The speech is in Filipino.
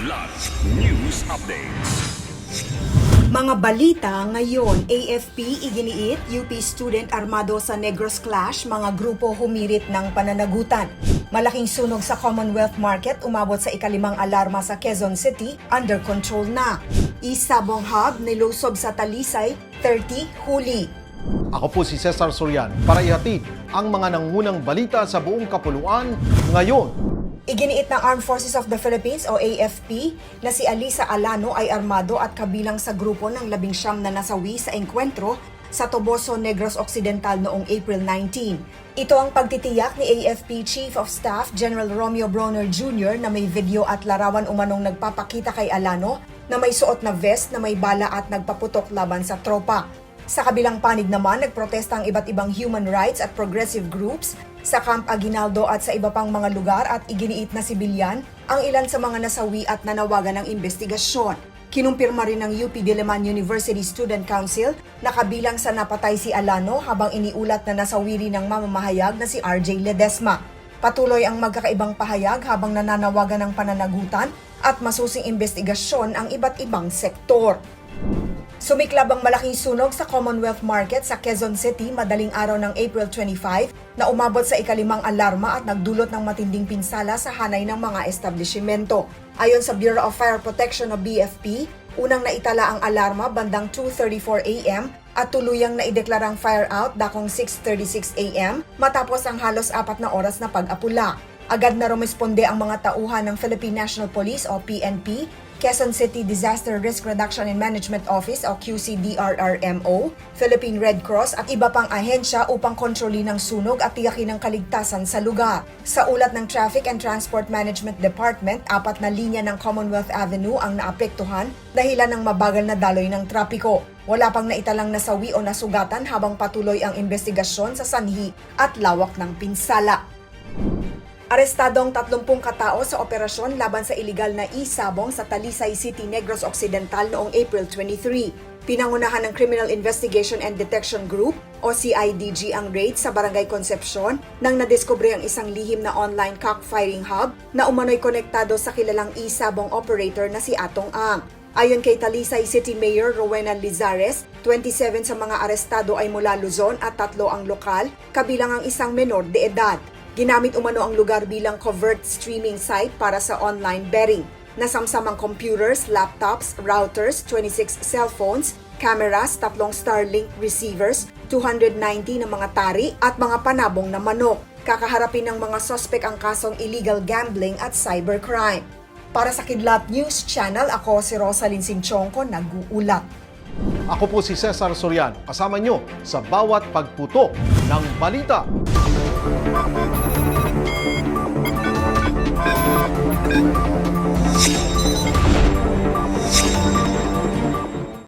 Kidlat News Updates. Mga balita ngayon, AFP iginiit, UP student armado sa Negros Clash, mga grupo humirit ng pananagutan. Malaking sunog sa Commonwealth Market, umabot sa ikalimang alarma sa Quezon City, under control na. Isabong Hub, nilusob sa Talisay, 30 huli. Ako po si Cesar Sorian para ihatid ang mga nangunang balita sa buong kapuluan ngayon. Iginiit ng Armed Forces of the Philippines o AFP na si Alisa Alano ay armado at kabilang sa grupo ng 19 na nasawi sa engkwentro sa Toboso, Negros Occidental noong April 19. Ito ang pagtitiyak ni AFP Chief of Staff General Romeo Bronner Jr. na may video at larawan umanong nagpapakita kay Alano na may suot na vest na may bala at nagpaputok laban sa tropa. Sa kabilang panig naman, nagprotesta ang iba't ibang human rights at progressive groups sa Camp Aguinaldo at sa iba pang mga lugar at iginiit na sibilyan ang ilan sa mga nasawi at nanawagan ng investigasyon. Kinumpirma rin ng UP Diliman University Student Council na kabilang sa napatay si Alano habang iniulat na nasawi rin ng mamamahayag na si RJ Ledesma. Patuloy ang magkakaibang pahayag habang nananawagan ng pananagutan at masusing investigasyon ang iba't ibang sektor. Sumiklab ang malaking sunog sa Commonwealth Market sa Quezon City madaling araw ng April 25 na umabot sa ikalimang alarma at nagdulot ng matinding pinsala sa hanay ng mga establishmento. Ayon sa Bureau of Fire Protection o BFP, unang naitala ang alarma bandang 2:34 a.m. at tuluyang naideklarang fire out dakong 6:36 a.m. matapos ang halos 4 na oras na pag-apula. Agad na rumisponde ang mga tauhan ng Philippine National Police o PNP, Quezon City Disaster Risk Reduction and Management Office o QCDRRMO, Philippine Red Cross at iba pang ahensya upang kontrolin ang sunog at tiyakin ang kaligtasan sa lugar. Sa ulat ng Traffic and Transport Management Department, 4 na linya ng Commonwealth Avenue ang naapektuhan dahilan ng mabagal na daloy ng trapiko. Wala pang naitalang nasawi o nasugatan habang patuloy ang investigasyon sa sanhi at lawak ng pinsala. Arestado ang 30 katao sa operasyon laban sa iligal na isabong sa Talisay City, Negros Occidental noong April 23. Pinangunahan ng Criminal Investigation and Detection Group o CIDG ang raid sa Barangay Concepcion nang nadiskubre ang isang lihim na online cockfighting hub na umano'y konektado sa kilalang isabong operator na si Atong Ang. Ayon kay Talisay City Mayor Rowena Lizares, 27 sa mga arestado ay mula Luzon at 3 ang lokal, kabilang ang isang menor de edad. Ginamit umano ang lugar bilang covert streaming site para sa online betting. Nasamsamang computers, laptops, routers, 26 cellphones, cameras, 3 Starlink receivers, 290 na mga tari at mga panabong na manok. Kakaharapin ng mga sospek ang kasong illegal gambling at cybercrime. Para sa Kidlat News Channel, ako si Rosalyn Sinchonko, nag-uulat. Ako po si Cesar Sorian, kasama nyo sa bawat pagputo ng balita.